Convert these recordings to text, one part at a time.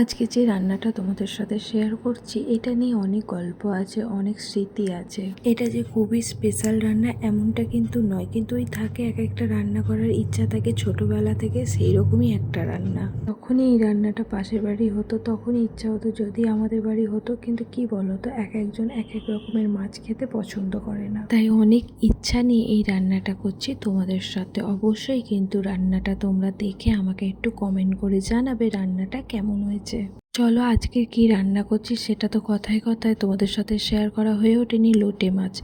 আজকে যে রান্নাটা তোমাদের সাথে শেয়ার করছি এটা নিয়ে অনেক গল্প আছে, অনেক স্মৃতি আছে। এটা যে খুবই স্পেশাল রান্না এমনটা কিন্তু নয়, কিন্তু ওই থাকে এক একটা রান্না করার ইচ্ছা থাকে ছোটবেলা থেকে, সেই রকমই একটা রান্না। যখনই এই রান্নাটা পাশের বাড়ি হতো তখনই ইচ্ছা হতো যদি আমাদের বাড়ি হতো, কিন্তু কি বলতো এক একজন এক এক রকমের মাছ খেতে পছন্দ করে না, তাই অনেক ইচ্ছা নিয়ে এই রান্নাটা করছি তোমাদের সাথে। অবশ্যই কিন্তু রান্নাটা তোমরা দেখে আমাকে একটু কমেন্ট করে জানাবে রান্নাটা কেমন হয়েছে। চলো আজকে কি রান্না করছি সেটা তো কথায় কথায় তোমাদের সাথে শেয়ার করা হয়ে ওঠেনি। লোটে মাছ।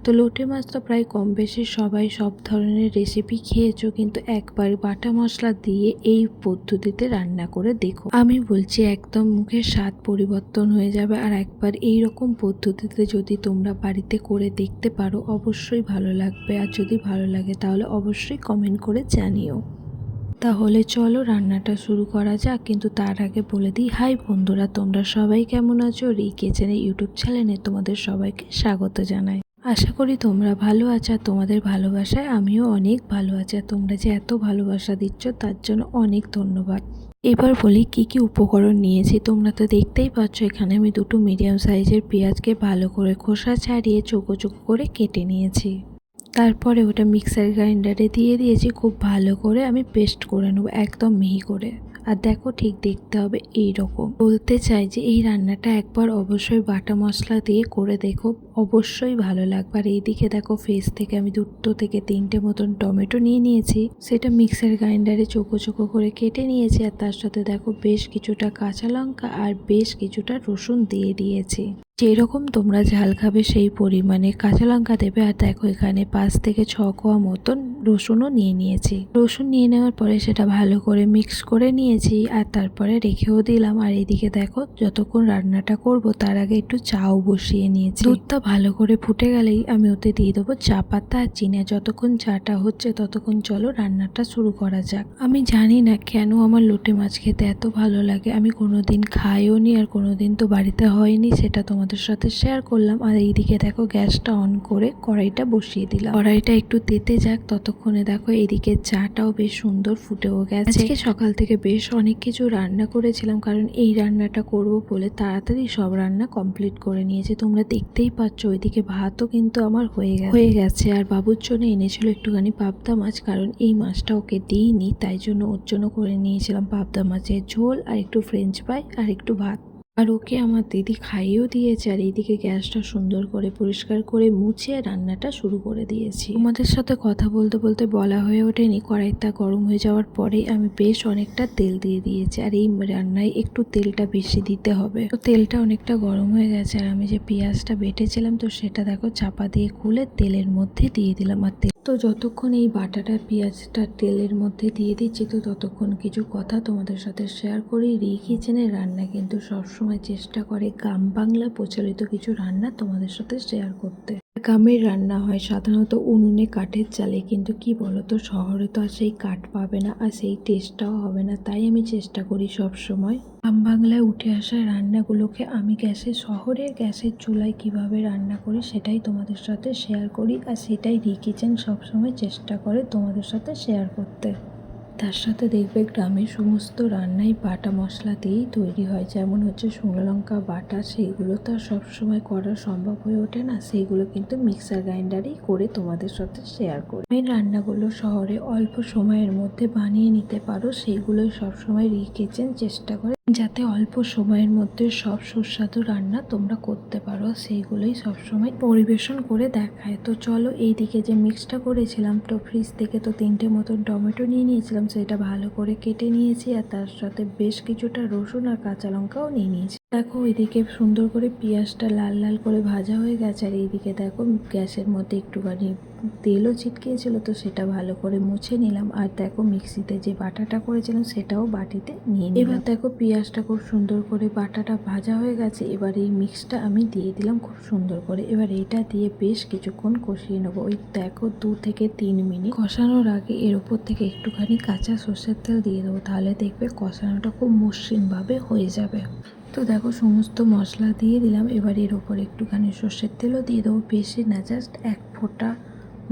তো লোটে মাছ তো প্রায় কম বেশি সবাই সব ধরনের রেসিপি খেয়েছো, কিন্তু একবার বাটা মশলা দিয়ে এই পদ্ধতিতে রান্না করে দেখো। আমি বলছি একদম মুখের স্বাদ পরিবর্তন হয়ে যাবে। আর একবার এই রকম পদ্ধতিতে যদি তোমরা বাড়িতে করে দেখতে পারো অবশ্যই ভালো লাগবে। আর যদি ভালো লাগে তাহলে অবশ্যই কমেন্ট করে জানিও। তাহলে চলো রান্নাটা শুরু করা যাক, কিন্তু তার আগে বলে দিই হাই বন্ধুরা, তোমরা সবাই কেমন আছো? রি কিচেনের ইউটিউব চ্যানেলে তোমাদের সবাইকে স্বাগত জানাই। আশা করি তোমরা ভালো আছো, আর তোমাদের ভালোবাসায় আমিও অনেক ভালো আছি। আর তোমরা যে এত ভালোবাসা দিচ্ছ তার জন্য অনেক ধন্যবাদ। এবার বলি কি কি উপকরণ নিয়েছি। তোমরা তো দেখতেই পাচ্ছ এখানে আমি দুটো মিডিয়াম সাইজের পেঁয়াজকে ভালো করে খোসা ছাড়িয়ে চোখো চোখো করে কেটে নিয়েছি। তারপরে ওটা মিক্সার গ্রাইন্ডারে দিয়ে দিয়েছি, খুব ভালো করে আমি পেস্ট করে নেবো একদম মিহি করে। আর দেখো ঠিক দেখতে হবে এই রকম। বলতে চাই যে এই রান্নাটা একবার অবশ্যই বাটা মশলা দিয়ে করে দেখো, অবশ্যই ভালো লাগবে। আর এইদিকে দেখো ফ্রিজ থেকে আমি 2 থেকে 3টে মতন টমেটো নিয়ে নিয়েছি, সেটা মিক্সার গ্রাইন্ডারে চোখো চোখো করে কেটে নিয়েছি। আর তার সাথে দেখো বেশ কিছুটা কাঁচা লঙ্কা আর বেশ কিছুটা রসুন দিয়ে দিয়েছি। যেরকম তোমরা ঝাল খাবে সেই পরিমাণে কাঁচা লঙ্কা দেবে। আর দেখো এখানে 5 থেকে 6 কোয়া মতন রসুনও নিয়ে নিয়েছি। রসুন নিয়ে নেওয়ার পরে সেটা ভালো করে মিক্স করে নিয়েছি আর তারপরে রেখেও দিলাম। আর এদিকে দেখো যতক্ষণ রান্নাটা করব তার আগে একটু চাও বসিয়ে নিয়েছি। দুধটা ভালো করে ফুটে গেলেই আমি ওতে দিয়ে দেবো চা পাতা আর চিনি। যতক্ষণ চাটা হচ্ছে ততক্ষণ চলো রান্নাটা শুরু করা যাক। আমি জানি না কেন আমার লোটে মাছ খেতে এত ভালো লাগে, আমি কোনোদিন খাইও নি আর কোনোদিন তো বাড়িতে হয়নি, সেটা তোমাদের সাথে শেয়ার করলাম। আর এইদিকে দেখো গ্যাসটা অন করে কড়াইটা বসিয়ে দিলাম। কড়াইটা একটু তেতে যাক ততক্ষণে দেখো এইদিকে চাটাও বেশ সুন্দর ফুটেও গেছে। আজকে সকাল থেকে বেশ অনেক কিছু রান্না করেছিলাম, কারণ এই রান্নাটা করব বলে তাড়াতাড়ি সব রান্না কমপ্লিট করে নিয়েছি। তোমরা দেখতেই পাচ্ছ ওইদিকে ভাতও কিন্তু আমার হয়ে গেছে। আর বাবুর জন্য এনেছিল একটুখানি পাবদা মাছ, কারণ এই মাছটা ওকে দিইনি, তাই জন্য ওর জন্য করে নিয়েছিলাম পাবদা মাছের ঝোল আর একটু ফ্রেঞ্চ ফ্রাই আর একটু ভাত। আর ওকে আমার দিদি খাইয়েও দিয়েছে। আর এইদিকে গ্যাসটা সুন্দর করে পরিষ্কার করে মুছে রান্নাটা শুরু করে দিয়েছি। তোমাদের সাথে কথা বলতে বলতে বলা হয়ে ওঠেনি, কড়াইটা গরম হয়ে যাওয়ার পরেই আমি বেশ অনেকটা তেল দিয়ে দিয়েছি। আর এই রান্নায় একটু তেলটা বেশি দিতে হবে। তো তেলটা অনেকটা গরম হয়ে গেছে আর আমি যে পেঁয়াজটা বেটেছিলাম তো সেটা দেখো চাপা দিয়ে খুলে তেলের মধ্যে দিয়ে দিলাম। আর তো যতক্ষণ এই বাটাটা পেঁয়াজটা তেলের মধ্যে দিয়ে দিচ্ছি তো ততক্ষণ কিছু কথা তোমাদের সাথে শেয়ার করি। রি কিচেনের রান্না কিন্তু সবসময় চেষ্টা করে গ্রাম বাংলা প্রচলিত কিছু রান্না তোমাদের সাথে শেয়ার করতে। গ্রামের রান্না হয় সাধারণত উনুনে কাঠের চালে, কিন্তু কি বলতো শহরে তো আর সেই কাঠ পাবে না আর সেই টেস্টটাও হবে না। তাই আমি চেষ্টা করি সব সময় গ্রাম বাংলায় উঠে আসা রান্নাগুলোকে আমি শহরের গ্যাসের চুলায় কিভাবে রান্না করি সেটাই তোমাদের সাথে শেয়ার করি। আর সেটাই রি কিচেন সবসময় চেষ্টা করে তোমাদের সাথে শেয়ার করতে। তার সাথে দেখবে গ্রামের সমস্ত রান্নাই বাটা মশলা দিয়েই তৈরি হয়, যেমন হচ্ছে শুকনো লঙ্কা বাটা, সেইগুলো তো আর সবসময় করা সম্ভব হয়ে ওঠে না, সেইগুলো কিন্তু মিক্সার গ্রাইন্ডারেই করে তোমাদের সাথে শেয়ার করি। এই রান্নাগুলো শহরে অল্প সময়ের মধ্যে বানিয়ে নিতে পারো, সেইগুলোই সবসময় রি কিচেন চেষ্টা করে যাতে অল্প সময়ের মধ্যে সব সুস্বাদু রান্না তোমরা করতে পারো, সেইগুলোই সবসময় পরিবেশন করে দেখায়। তো চলো এইদিকে যে মিক্সটা করেছিলাম তো ফ্রিজ থেকে তো 3টে মতন টমেটো নিয়ে নিয়েছিলাম, সেটা ভালো করে কেটে নিয়েছি। আর তার সাথে বেশ কিছুটা রসুন আর কাঁচা লঙ্কাও নিয়ে নিয়েছি। দেখো ওইদিকে সুন্দর করে পেঁয়াজটা লাল লাল করে ভাজা হয়ে গেছে। আর এইদিকে দেখো গ্যাসের মধ্যে একটুখানি তেলও ছিটকিয়েছিল তো সেটা ভালো করে মুছে নিলাম। আর দেখো মিক্সিতে যে বাটাটা করেছিলাম সেটাও বাটিতে নিয়ে নিলাম। এবার দেখো পেঁয়াজটা খুব সুন্দর করে বাটাটা ভাজা হয়ে গেছে। এবার এই মিক্সটা আমি দিয়ে দিলাম খুব সুন্দর করে। এবার এটা দিয়ে বেশ কিছুক্ষণ কষিয়ে নেবো। ওই দেখো 2 থেকে 3 মিনিট কষানোর আগে এর উপর থেকে একটুখানি কাঁচা সর্ষের তেল দিয়ে দেবো, তাহলে দেখবে কষানোটা খুব মসৃণভাবে হয়ে যাবে। তো দেখো সমস্ত মশলা দিয়ে দিলাম। এবার এর ওপর একটুখানি সর্ষের তেলও দিয়ে দেবো, বেশি না, জাস্ট 1 ফোঁটা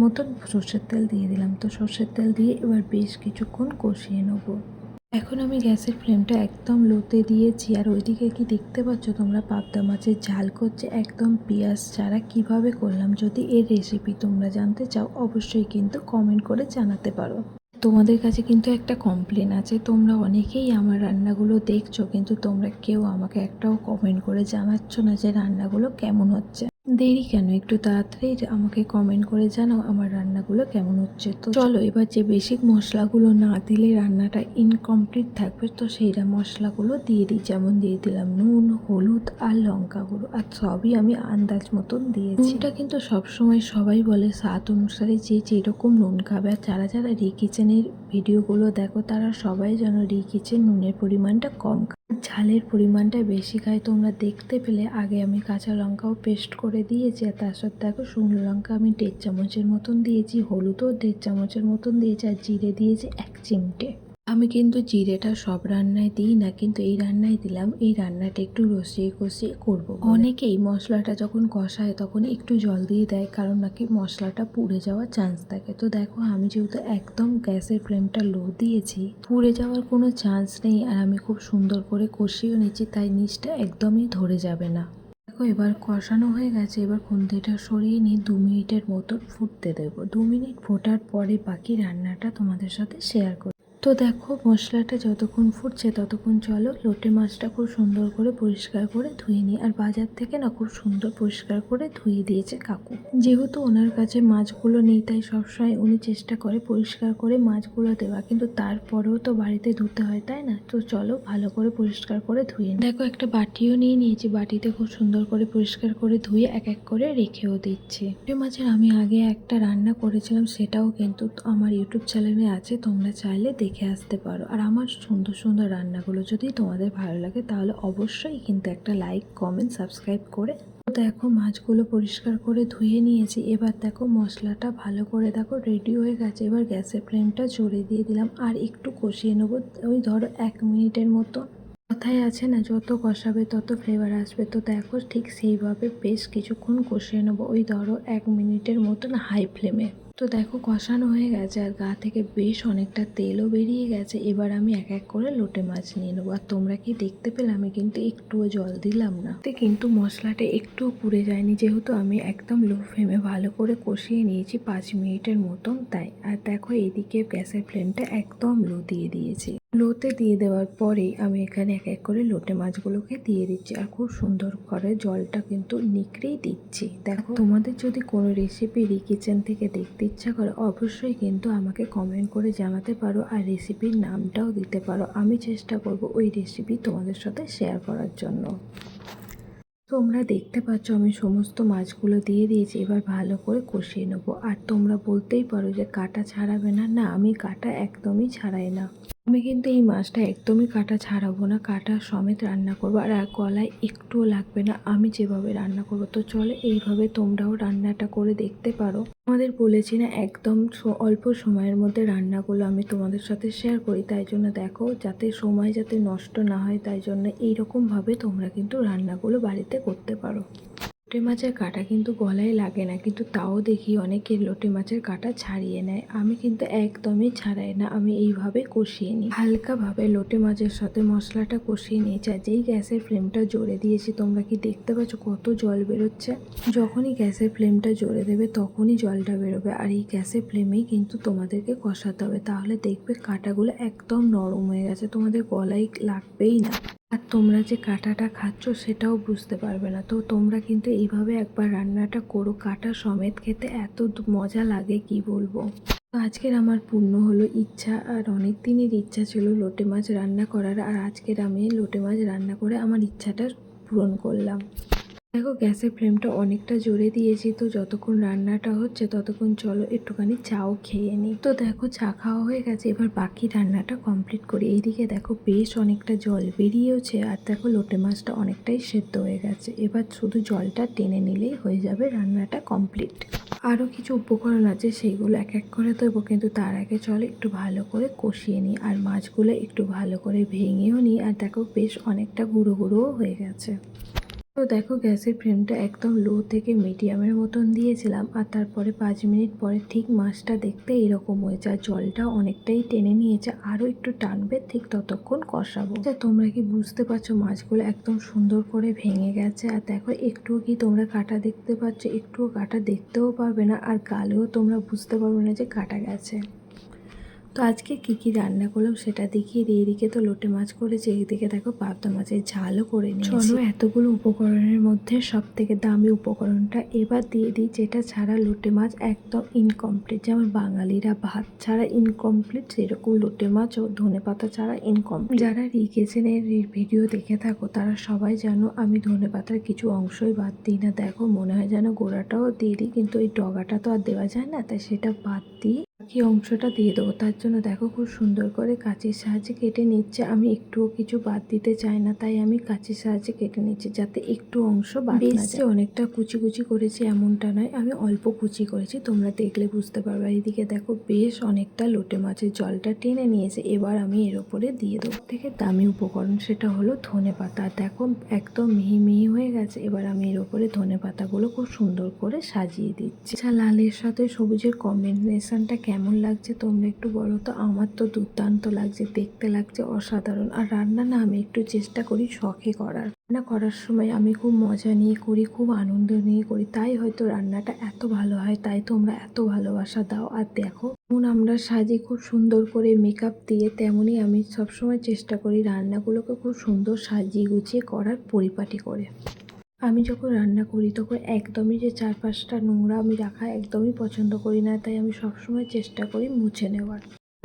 মতন সর্ষের তেল দিয়ে দিলাম। তো সর্ষের তেল দিয়ে এবার বেশ কিছুক্ষণ কষিয়ে নেবো। এখন আমি গ্যাসের ফ্লেমটা একদম লোতে দিয়েছি, আর ওইদিকে কি দেখতে পাচ্ছ তোমরা, পাবদা মাছের ঝাল করছে একদম পেঁয়াজ ছাড়া। কিভাবে করলাম, যদি এর রেসিপি তোমরা জানতে চাও অবশ্যই কিন্তু কমেন্ট করে জানাতে পারো। তোমাদের কাছে কিন্তু একটা কমপ্লেন আছে, তোমরা অনেকেই আমার রান্নাগুলো দেখছো কিন্তু তোমরা কেউ আমাকে একটাও কমেন্ট করে জানাচ্ছ না যে রান্নাগুলো কেমন হচ্ছে। দেরি কেন, একটু তাড়াতাড়ি আমাকে কমেন্ট করে জানাও আমার রান্নাগুলো কেমন হচ্ছে। তো চলো এবার যে বেসিক মশলাগুলো না দিলে রান্নাটা ইনকমপ্লিট থাকবে, তো সেইটা মশলাগুলো দিয়ে দিই। যেমন দিয়ে দিলাম নুন, হলুদ আর লঙ্কা গুঁড়ো, আর সবই আমি আন্দাজ মতন দিয়েছি। নুনটা কিন্তু সবসময় সবাই বলে স্বাদ অনুসারে যে যেরকম নুন খাবে, আর যারা যারা রি কিচেনের ভিডিওগুলো দেখো তারা সবাই যেন রি কিচেন নুনের পরিমাণটা কম খায়, ঝালের পরিমাণটা বেশি খায়। তোমরা দেখতে পেলে আগে আমি কাঁচা লঙ্কাও পেস্ট করে দিয়েছি, আর তার সাথে দেখো শুকনো লঙ্কা আমি 1.5 চামচের মতন দিয়েছি, হলুদও 1.5 চামচের মতন দিয়েছি, আর জিরে দিয়েছি 1 চিমটে। আমি কিন্তু জিরেটা সব রান্নায় দিই না, কিন্তু এই রান্নায় দিলাম। এই রান্নাটা একটু কষিয়ে কষিয়ে করবো। অনেকেই মশলাটা যখন কষায় তখন একটু জল দিয়ে দেয়, কারণ নাকি মশলাটা পুড়ে যাওয়ার চান্স থাকে। তো দেখো আমি যেহেতু একদম গ্যাসের ফ্লেমটা লো দিয়েছি, পুড়ে যাওয়ার কোনো চান্স নেই, আর আমি খুব সুন্দর করে কষিয়েও নিচ্ছি, তাই নিচটা একদমই ধরে যাবে না। দেখো এবার কষানো হয়ে গেছে, এবার খুন্তিটা সরিয়ে নিয়ে 2 মিনিটের মতো ফুটতে দেবো। 2 মিনিট ফোটার পরে বাকি রান্নাটা তোমাদের সাথে শেয়ার করব। তো দেখো মশলাটা যতক্ষণ ফুটছে ততক্ষণ চলো লোটে মাছটা খুব সুন্দর করে পরিষ্কার করে ধুয়ে নিই। আর বাজার থেকে না খুব সুন্দর পরিষ্কার করে ধুয়ে দিয়েছে কাকু। যেহেতু ওনার কাছে মাছগুলো নেই তাই সবসময় উনি চেষ্টা করে পরিষ্কার করে মাছগুলো দেওয়া, কিন্তু তারপরেও তো বাড়িতে ধুতে হয় তাই না। তো চলো ভালো করে পরিষ্কার করে ধুয়ে নিই। দেখো একটা বাটিও নিয়ে নিয়েছি, বাটিতে খুব সুন্দর করে পরিষ্কার করে ধুয়ে এক এক করে রেখেও দিচ্ছি। লোটে মাছের আমি আগে একটা রান্না করেছিলাম, সেটাও কিন্তু আমার ইউটিউব চ্যানেলে আছে, তোমরা চাইলে দেখে আসতে পারো। আর আমার সুন্দর সুন্দর রান্নাগুলো যদি তোমাদের ভালো লাগে তাহলে অবশ্যই কিন্তু একটা লাইক, কমেন্ট, সাবস্ক্রাইব করে। দেখো মাছগুলো পরিষ্কার করে ধুয়ে নিয়েছি, এবার দেখো মশলাটা ভালো করে দেখো রেডি হয়ে গেছে। এবার গ্যাসের ফ্লেমটা জোরে দিয়ে দিলাম, আর একটু কষিয়ে নেবো, ওই ধরো 1 মিনিটের মতো। কথায় আছে না, যত কষাবে তত ফ্লেভার আসবে। তো দেখো ঠিক সেইভাবে বেশ কিছুক্ষণ কষিয়ে নেবো, ওই ধরো 1 মিনিটের মতন হাই ফ্লেমে। তো দেখো কষানো হয়ে গেছে, আর গা থেকে বেশ অনেকটা তেলও বেরিয়ে গেছে। এবার আমি এক এক করে লোটে মাছ নিয়ে নেবো। আর তোমরা কি দেখতে পেলে আমি কিন্তু একটুও জল দিলাম না, কিন্তু মশলাটা একটুও পুড়ে যায়নি, যেহেতু আমি একদম লো ফ্লেমে ভালো করে কষিয়ে নিয়েছি 5 মিনিটের মতন তাই। আর দেখো এইদিকে গ্যাসের ফ্লেমটা একদম লো দিয়ে দিয়েছি। লোতে দিয়ে দেওয়ার পরেই আমি এখানে এক এক করে লোটে মাছগুলোকে দিয়ে দিচ্ছি, আর খুব সুন্দর করে জলটা কিন্তু নিকড়েই দিচ্ছি। দেখো তোমাদের যদি কোনো রেসিপি রি কিচেন থেকে দেখতে ইচ্ছা করে অবশ্যই কিন্তু আমাকে কমেন্ট করে জানাতে পারো, আর রেসিপির নামটাও দিতে পারো। আমি চেষ্টা করব ওই রেসিপি তোমাদের সাথে শেয়ার করার জন্য। তোমরা দেখতে পাচ্ছ আমি সমস্ত মাছগুলো দিয়ে দিয়েছি, এবার ভালো করে কষিয়ে নেবো। আর তোমরা বলতেই পারো যে কাঁটা ছাড়াবে না, না আমি কাঁটা একদমই ছাড়াই না। আমি কিন্তু এই মাছটা একদমই কাঁটা ছাড়াবো না, কাঁটা সমেত রান্না করবো, আর গলায় একটুও লাগবে না আমি যেভাবে রান্না করবো। তো চলো এইভাবে তোমরাও রান্নাটা করে দেখতে পারো। আমাদের বলেছি না একদম অল্প সময়ের মধ্যে রান্নাগুলো আমি তোমাদের সাথে শেয়ার করি, তাই জন্য দেখো যাতে সময় যাতে নষ্ট না হয়, তাই জন্য এইরকমভাবে তোমরা কিন্তু রান্নাগুলো বাড়িতে করতে পারো। লোটে মাছের কাঁটা কিন্তু গলায় লাগে না, কিন্তু তাও দেখি অনেকে লোটে মাছের কাঁটা ছাড়িয়ে নেয়। আমি কিন্তু একদমই ছাড়াই না, আমি এইভাবে কষিয়ে নিই। হালকাভাবে লোটে মাছের সাথে মশলাটা কষিয়ে নিয়েছি, আর যেই গ্যাসের ফ্লেমটা জোরে দিয়েছি তোমরা কি দেখতে পাচ্ছ কত জল বেরোচ্ছে। যখনই গ্যাসের ফ্লেমটা জোরে দেবে তখনই জলটা বেরোবে, আর এই গ্যাসের ফ্লেমেই কিন্তু তোমাদেরকে কষাতে হবে, তাহলে দেখবে কাঁটাগুলো একদম নরম হয়ে গেছে, তোমাদের গলায় লাগবেই না। আর তোমরা যে কাঁটাটা খাচ্ছ সেটাও বুঝতে পারবে না। তো তোমরা কিন্তু এইভাবে একবার রান্নাটা করো, কাঁটা সমেত খেতে এত মজা লাগে কি বলবো। তো আজকের আমার পূর্ণ হলো ইচ্ছা, আর অনেক দিনের ইচ্ছা ছিল লোটে মাছ রান্না করার, আর আজকের আমি লোটে মাছ রান্না করে আমার ইচ্ছাটা পূরণ করলাম। দেখো গ্যাসের ফ্লেমটা অনেকটা জোরে দিয়েছি, তো যতক্ষণ রান্নাটা হচ্ছে ততক্ষণ চলো একটুখানি চাও খেয়ে নিই। তো দেখো চা খাওয়া হয়ে গেছে, এবার বাকি রান্নাটা কমপ্লিট করি। এইদিকে দেখো বেশ অনেকটা জল বেরিয়েছে, আর দেখো লোটে মাছটা অনেকটাই সেদ্ধ হয়ে গেছে। এবার শুধু জলটা টেনে নিলেই হয়ে যাবে রান্নাটা কমপ্লিট। আরও কিছু উপকরণ আছে সেইগুলো এক এক করে দেবো, কিন্তু তার আগে চলো একটু ভালো করে কষিয়ে নিই, আর মাছগুলো একটু ভালো করে ভেঙেও নিই। আর দেখো বেশ অনেকটা গুঁড়ো গুঁড়োও হয়ে গেছে। তো দেখো গ্যাসের ফ্লেমটা একদম লো থেকে মিডিয়ামের মতন দিয়েছিলাম, আর তারপরে 5 মিনিট পরে ঠিক মাছটা দেখতে এরকম হয়েছে, আর জলটা অনেকটাই টেনে নিয়েছে, আরও একটু টানবে, ঠিক ততক্ষণ কষাবো। তোমরা কি বুঝতে পারছো মাছগুলো একদম সুন্দর করে ভেঙে গেছে? আর দেখো একটুও কি তোমরা কাটা দেখতে পাচ্ছ? একটুও কাটা দেখতেও পারবে না, আর গালেও তোমরা বুঝতে পারবে না যে কাটা গেছে। তো আজকে কী রান্না করলাম সেটা দেখিয়ে দিই। এদিকে তো লোটে মাছ করেছি, এইদিকে দেখো পাবদা মাছের ঝালও করে নিয়েছি। চলো এতগুলো উপকরণের মধ্যে সব থেকে দামি উপকরণটা এবার দিয়ে দিই, যেটা ছাড়া লোটে মাছ একদম ইনকমপ্লিট। যেমন বাঙালিরা ভাত ছাড়া ইনকমপ্লিট, সেরকম লোটে মাছ ও ধনেপাতা ছাড়া ইনকমপ্লিট। যারা রিকিচেনের ভিডিও দেখে থাকো তারা সবাই জানো আমি ধনেপাতার কিছু অংশই বাদ দিই না। দেখো মনে হয় যেন গোড়াটাও দিয়ে দিই, কিন্তু এই ডগাটা তো আর দেওয়া যায় না, তাই সেটা বাদ দিয়ে বাকি অংশটা দিয়ে দেবো। তার জন্য দেখো খুব সুন্দর করে কাঁচির সাহায্যে কেটে নিচ্ছে। আমি একটুও কিছু বাদ দিতে চাই না, তাই আমি কাঁচির সাহায্যে কেটে নিচ্ছি যাতে একটু অংশ বাদ না যায়। অনেকটা কুচি কুচি করেছি এমনটা নয়, আমি অল্প কুচি করেছি, তোমরা দেখলে বুঝতে পারবে। এদিকে দেখো বেশ অনেকটা লোটে মাছের জলটা টেনে নিয়েছে। এবার আমি এর ওপরে দিয়ে দেবো থেকে দামি উপকরণ, সেটা হলো ধনেপাতা। দেখো একদম মিহি মিহি হয়ে গেছে। এবার আমি এর ওপরে ধনেপাতাগুলো খুব সুন্দর করে সাজিয়ে দিচ্ছি। আচ্ছা, লালের সাথে সবুজের কম্বিনেশনটা কেমন লাগছে তোমরা একটু বলো তো? আমার তো দুর্দান্ত লাগছে, দেখতে লাগছে অসাধারণ। আর রান্না না আমি একটু চেষ্টা করি শখে করার। রান্না করার সময় আমি খুব মজা নিয়ে করি, খুব আনন্দ নিয়ে করি, তাই হয়তো রান্নাটা এত ভালো হয়, তাই তোমরা এত ভালোবাসা দাও। আর দেখো যেমন আমরা সাজি খুব সুন্দর করে মেকআপ দিয়ে, তেমনই আমি সবসময় চেষ্টা করি রান্নাগুলোকে খুব সুন্দর সাজিয়ে গুছিয়ে করার, পরিপাটি করে। আমি যখন রান্না করি তখন একদমই যে চারপাশটা নোংরা আমি রাখা একদমই পছন্দ করি না, তাই আমি সবসময় চেষ্টা করি মুছে নেওয়ার।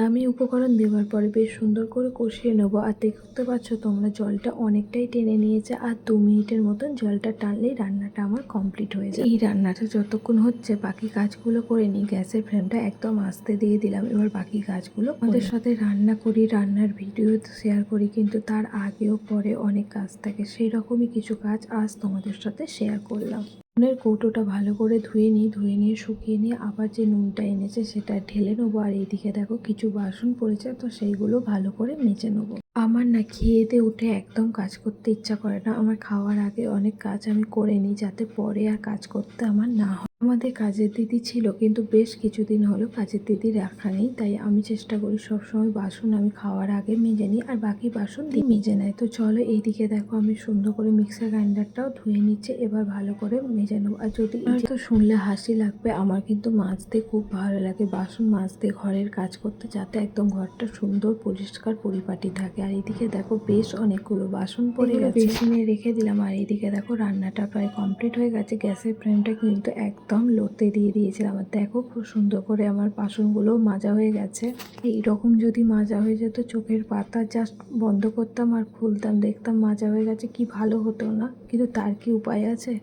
আমি উপকরণ দেওয়ার পরে বেশ সুন্দর করে কষিয়ে নেবো। আর দেখতে পাচ্ছ তোমরা জলটা অনেকটাই টেনে নিয়েছে, আর 2 মিনিটের মতন জলটা টানলেই রান্নাটা আমার কমপ্লিট হয়ে যায়। এই রান্নাটা যতক্ষণ হচ্ছে বাকি কাজগুলো করে নিই। গ্যাসের ফ্লেমটা একদম আস্তে দিয়ে দিলাম। এবার বাকি কাজগুলো আমাদের সাথে রান্না করি, রান্নার ভিডিও শেয়ার করি, কিন্তু তার আগেও পরে অনেক কাজ থাকে। সেই রকমই কিছু কাজ আজ তোমাদের সাথে শেয়ার করলাম। নুনের কৌটোটা ভালো করে ধুয়ে নিয়ে শুকিয়ে নিয়ে আবার যে নুনটা এনেছে সেটা ঢেলে নেবো। আর এইদিকে দেখো কিছু বাসন পড়েছে, তো সেইগুলো ভালো করে মেজে নেবো। আমার না খেয়ে দিয়ে উঠে একদম কাজ করতে ইচ্ছা করে না। আমার খাওয়ার আগে অনেক কাজ আমি করে নিই, যাতে পরে আর কাজ করতে আমার না হয়। আমাদের কাজের দিদি ছিল, কিন্তু বেশ কিছুদিন হলো কাজের দিদি রাখা নেই, তাই আমি চেষ্টা করি সবসময় বাসন আমি খাওয়ার আগে মেজে নিই, আর বাকি বাসন দিয়ে মেজে নেয়। তো চলো এইদিকে দেখো আমি সুন্দর করে মিক্সার গ্রাইন্ডারটাও ধুয়ে নিচ্ছে, এবার ভালো করে মেজে নেবো। আর যদি তো শুনলে হাসি লাগবে, আমার কিন্তু মাজতে খুব ভালো লাগে, বাসন মাজতে, ঘরের কাজ করতে, যাতে একদম ঘরটা সুন্দর পরিষ্কার পরিপাটি থাকে। আর এইদিকে দেখো বেশ অনেকগুলো বাসন পড়ে গেছে, বেসিনে রেখে দিলাম। আর এইদিকে দেখো রান্নাটা প্রায় কমপ্লিট হয়ে গেছে। গ্যাসের ফ্লেমটা কিন্তু একদম লোতে দিয়ে দিয়েছিলাম। আর দেখো খুব সুন্দর করে আমার বাসনগুলো মাজা হয়ে গেছে। এইরকম যদি মাজা হয়ে যেত, চোখের পাতা জাস্ট বন্ধ করতাম আর খুলতাম, দেখতাম মাজা হয়ে গেছে, কি ভালো হতো না? কিন্তু তার কি উপায় আছে?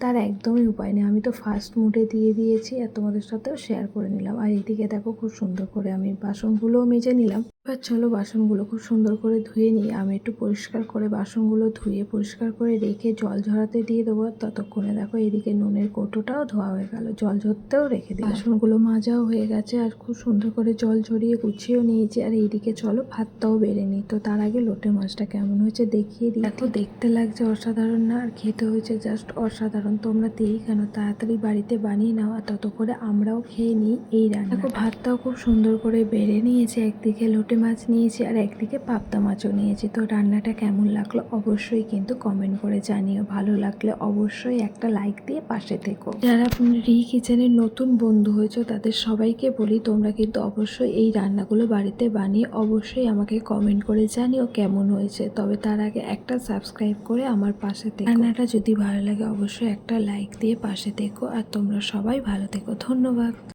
তার একদমই উপায় নেই। আমি তো ফার্স্ট মুডে দিয়ে দিয়েছি, আর তোমাদের সাথেও শেয়ার করে নিলাম। আর এইদিকে দেখো খুব সুন্দর করে আমি বাসনগুলোও মেজে নিলাম। এবার চলো বাসনগুলো খুব সুন্দর করে ধুয়ে নিই। আমি একটু পরিষ্কার করে বাসনগুলো ধুয়ে পরিষ্কার করে রেখে জল ঝরাতে দিয়ে দেবো। ততক্ষণে দেখো এদিকে নুনের কৌটোটাও ধোয়া হয়ে গেল, জল ঝরতেও রেখে দিই। বাসনগুলো মাজাও হয়ে গেছে, আর খুব সুন্দর করে জল ঝরিয়ে গুছিয়েও নিয়েছি। আর এইদিকে চলো ভাতটাও বেড়ে নিই। তো তার আগে লোটে মাছটা কেমন হয়েছে দেখিয়ে দিই। দেখো দেখতে লাগছে অসাধারণ না? আর খেতে হয়েছে জাস্ট অসাধারণ। তোমরা দেরি কেন, তাড়াতাড়ি বাড়িতে বানিয়ে নাও, আর তত করে আমরাও খেয়ে নিই এই রান্না। দেখো ভাতটাও খুব সুন্দর করে বেড়ে নিয়েছি, একদিকে লোটে মাছ নিয়েছি আর একদিকে পাবদা মাছও নিয়েছি। তো রান্নাটা কেমন লাগলো অবশ্যই কিন্তু কমেন্ট করে জানিও। ভালো লাগলে অবশ্যই একটা লাইক দিয়ে পাশে থেকো। যারা রিকিচেনের নতুন বন্ধু হয়েছো তাদের সবাইকে বলি, তোমরা কিন্তু অবশ্যই এই রান্নাগুলো বাড়িতে বানিয়ে অবশ্যই আমাকে কমেন্ট করে জানিও কেমন হয়েছে। তবে তার আগে একটা সাবস্ক্রাইব করে আমার পাশে থেকো। রান্নাটা যদি ভালো লাগে অবশ্যই একটা লাইক দিয়ে পাশে থেকো। আর তোমরা সবাই ভালো থেকো। ধন্যবাদ।